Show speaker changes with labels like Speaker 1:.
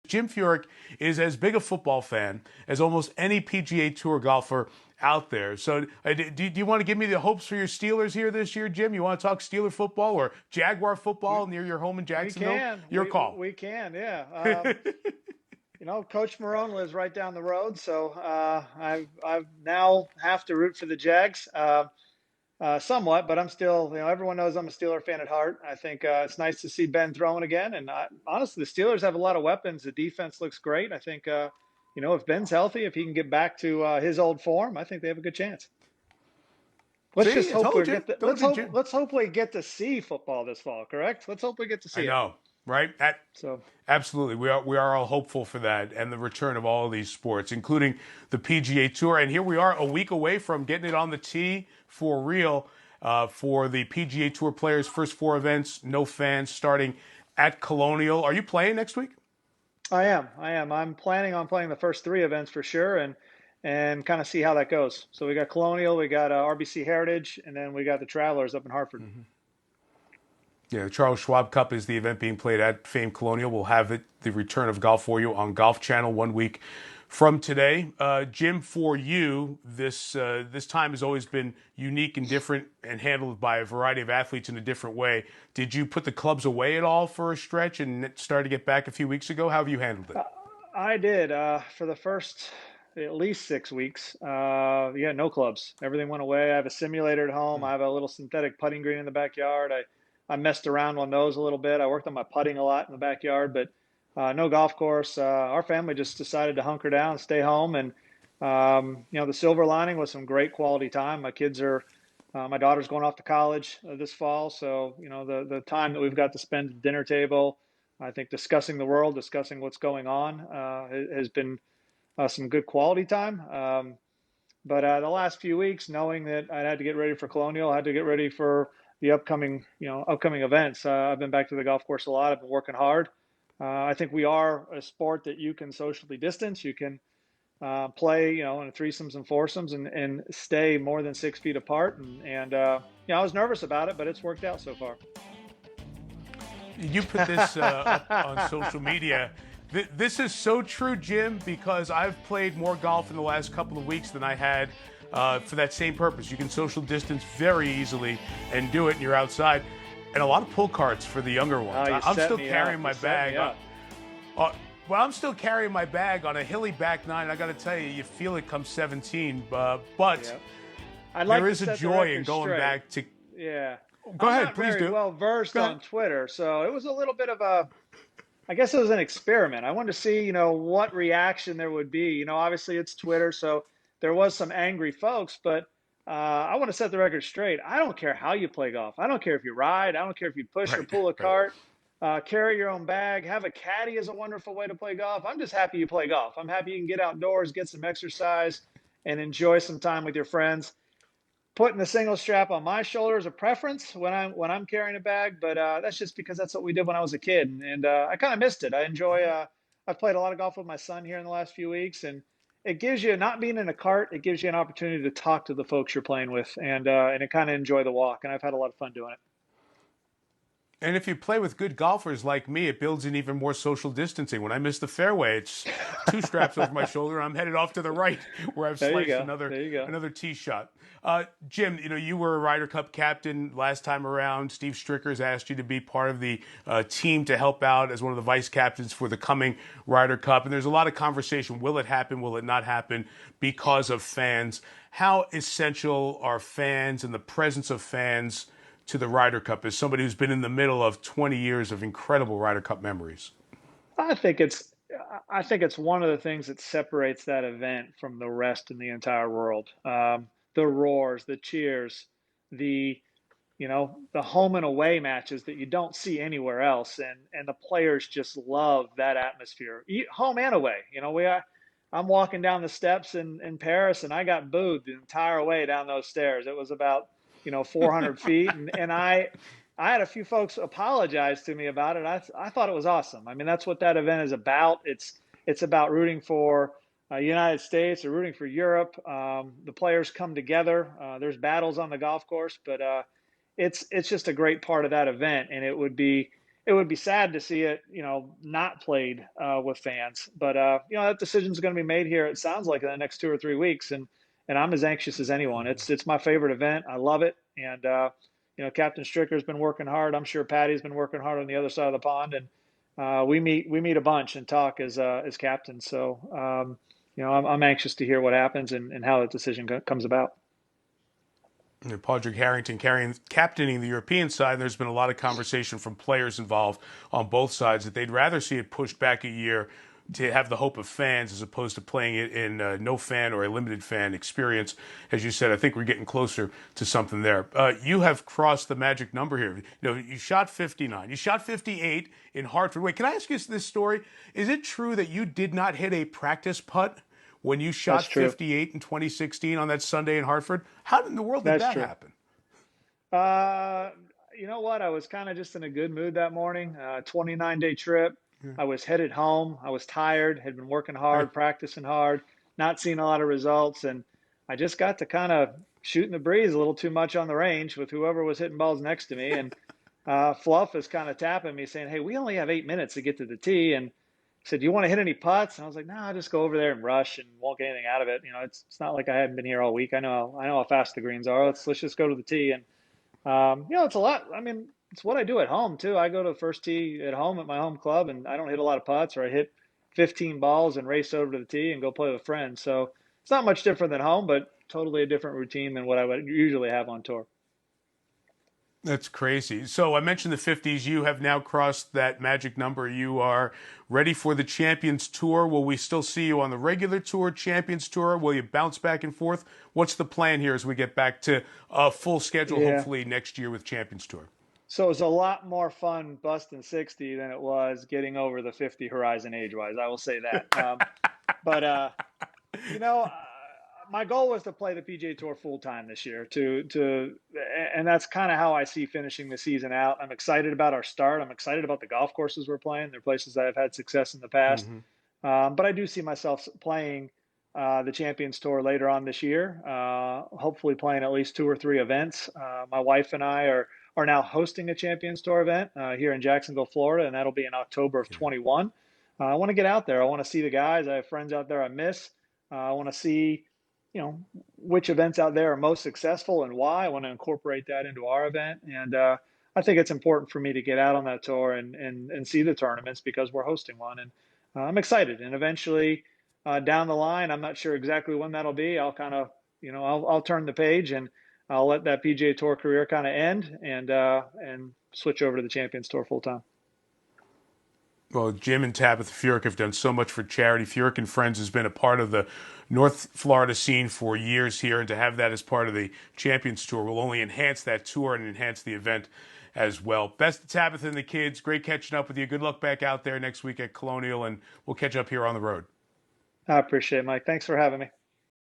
Speaker 1: Jim Furyk is as big a football fan as almost any PGA Tour golfer out there. So, do you want to give me the hopes for your Steelers here this year, Jim? You want to talk Steeler football or Jaguar football near your home in
Speaker 2: We
Speaker 1: Jacksonville?
Speaker 2: can.
Speaker 1: Your call.
Speaker 2: We can. Yeah. Coach Marone lives right down the road, so I've now have to root for the Jags, somewhat, but I'm still, everyone knows I'm a Steeler fan at heart. I think it's nice to see Ben throwing again, and honestly, the Steelers have a lot of weapons. The defense looks great. I think, if Ben's healthy, if he can get back to his old form, I think they have a good chance. Let's just
Speaker 1: See, I
Speaker 2: hope
Speaker 1: told
Speaker 2: we
Speaker 1: you.
Speaker 2: get the
Speaker 1: Told you, Jim.
Speaker 2: let's hope we get to see football this fall. Correct? Let's hope we get to
Speaker 1: I
Speaker 2: see it.
Speaker 1: know, right?
Speaker 2: So.
Speaker 1: Absolutely. We are all hopeful for that and the return of all of these sports, including the PGA Tour. And here we are a week away from getting it on the tee for real for the PGA Tour players' first four events, no fans, starting at Colonial. Are you playing next week?
Speaker 2: I am. I'm planning on playing the first three events for sure, and kind of see how that goes. So we got Colonial, we got RBC Heritage, and then we got the Travelers up in Hartford.
Speaker 1: Yeah, the Charles Schwab Cup is the event being played at famed Colonial. We'll have the return of golf for you on Golf Channel 1 week from today. Jim, for you, this time has always been unique and different and handled by a variety of athletes in a different way. Did you put the clubs away at all for a stretch and start to get back a few weeks ago? How have you handled it?
Speaker 2: I did for the first at least 6 weeks. Yeah, no clubs. Everything went away. I have a simulator at home. I have a little synthetic putting green in the backyard. I messed around on those a little bit. I worked on my putting a lot in the backyard, but no golf course. Our family just decided to hunker down, stay home, and the silver lining was some great quality time. My daughter's going off to college this fall, so the time that we've got to spend at the dinner table, I think discussing the world, discussing what's going on, has been some good quality time. But the last few weeks, knowing that I had to get ready for Colonial, I had to get ready for the upcoming events. I've been back to the golf course a lot. I've been working hard. I think we are a sport that you can socially distance. You can play, in threesomes and foursomes and stay more than 6 feet apart. And I was nervous about it, but it's worked out so far.
Speaker 1: You put this up on social media. This is so true, Jim, because I've played more golf in the last couple of weeks than I had for that same purpose. You can social distance very easily and do it, and you're outside. And a lot of pull carts for the younger ones. I'm still carrying my bag. Well, I'm still carrying my bag on a hilly back nine. I got to tell you, you feel it come 17. But
Speaker 2: I'd like
Speaker 1: there is a joy in going back to.
Speaker 2: Yeah.
Speaker 1: Go
Speaker 2: I'm
Speaker 1: ahead,
Speaker 2: not
Speaker 1: please
Speaker 2: very
Speaker 1: do.
Speaker 2: well versed on Twitter, so it was a little bit of I guess it was an experiment. I wanted to see, what reaction there would be. Obviously it's Twitter, so there was some angry folks, but I want to set the record straight. I don't care how you play golf. I don't care if you ride. I don't care if you push or pull a cart. Carry your own bag. Have a caddy is a wonderful way to play golf. I'm just happy you play golf. I'm happy you can get outdoors, get some exercise, and enjoy some time with your friends. Putting the single strap on my shoulder is a preference when I'm carrying a bag, but that's just because that's what we did when I was a kid, and I kind of missed it. I enjoy. I've played a lot of golf with my son here in the last few weeks, and it gives you, not being in a cart, it gives you an opportunity to talk to the folks you're playing with, and kind of enjoy the walk. And I've had a lot of fun doing it.
Speaker 1: And if you play with good golfers like me, it builds in even more social distancing. When I miss the fairway, it's two straps over my shoulder, and I'm headed off to the right where I've sliced another tee shot. Jim, you were a Ryder Cup captain last time around. Steve Strickers asked you to be part of the team to help out as one of the vice captains for the coming Ryder Cup. And there's a lot of conversation. Will it happen? Will it not happen? Because of fans. How essential are fans and the presence of fans to the Ryder Cup as somebody who's been in the middle of 20 years of incredible Ryder Cup memories?
Speaker 2: I think it's one of the things that separates that event from the rest in the entire world. The roars, the cheers, the home and away matches that you don't see anywhere else, and the players just love that atmosphere, home and away. I'm walking down the steps in Paris, and I got booed the entire way down those stairs. It was about 400 feet, and I had a few folks apologize to me about it. I thought it was awesome. I mean, that's what that event is about. It's about rooting for United States or rooting for Europe. The players come together. There's battles on the golf course, but it's just a great part of that event. And it would be it would be sad to see it, not played with fans. But that decision's going to be made here. It sounds like in the next 2 or 3 weeks, and I'm as anxious as anyone. It's my favorite event. I love it, and Captain Stricker's been working hard. I'm sure Patty's been working hard on the other side of the pond, and we meet a bunch and talk as captains. So I'm anxious to hear what happens and how that decision comes about.
Speaker 1: Padraig Harrington captaining the European side. There's been a lot of conversation from players involved on both sides that they'd rather see it pushed back a year to have the hope of fans as opposed to playing it in no fan or a limited fan experience. As you said, I think we're getting closer to something there. You have crossed the magic number here. You shot 59. You shot 58 in Hartford. Wait, can I ask you this story? Is it true that you did not hit a practice putt when you shot 58 in 2016 on that Sunday in Hartford? How in the world did that happen?
Speaker 2: You know what? I was kind of just in a good mood that morning. 29-day trip. Yeah. I was headed home. I was tired, had been working hard, practicing hard, not seeing a lot of results. And I just got to kind of shooting the breeze a little too much on the range with whoever was hitting balls next to me. And Fluff is kind of tapping me saying, hey, we only have 8 minutes to get to the tee. And he said, do you want to hit any putts? And I was like, no, I'll just go over there and rush and won't get anything out of it. It's not like I haven't been here all week. I know how fast the greens are. Let's just go to the tee. And, it's a lot. I mean, it's what I do at home too. I go to the first tee at home at my home club, and I don't hit a lot of putts, or I hit 15 balls and race over to the tee and go play with friends. So it's not much different than home, but totally a different routine than what I would usually have on tour.
Speaker 1: That's crazy. So I mentioned the 50s. You have now crossed that magic number. You are ready for the Champions Tour. Will we still see you on the regular tour, Champions Tour? Will you bounce back and forth? What's the plan here as we get back to a full schedule, hopefully next year with Champions Tour?
Speaker 2: So it was a lot more fun busting 60 than it was getting over the 50 horizon age-wise. I will say that. But my goal was to play the PGA Tour full time this year. And that's kind of how I see finishing the season out. I'm excited about our start. I'm excited about the golf courses we're playing. They're places that I've had success in the past. Mm-hmm. But I do see myself playing the Champions Tour later on this year. Hopefully playing at least 2 or 3 events. My wife and I are now hosting a Champions Tour event here in Jacksonville, Florida, and that'll be in October of 21. I want to get out there. I want to see the guys. I have friends out there I miss. I want to see, which events out there are most successful and why. I want to incorporate that into our event. And I think it's important for me to get out on that tour and see the tournaments because we're hosting one. And I'm excited. And eventually down the line, I'm not sure exactly when that'll be. I'll kind of, I'll turn the page and I'll let that PGA Tour career kind of end and switch over to the Champions Tour full time.
Speaker 1: Well, Jim and Tabitha Furyk have done so much for charity. Furyk and Friends has been a part of the North Florida scene for years here, and to have that as part of the Champions Tour will only enhance that tour and enhance the event as well. Best to Tabitha and the kids. Great catching up with you. Good luck back out there next week at Colonial, and we'll catch up here on the road.
Speaker 2: I appreciate it, Mike. Thanks for having me.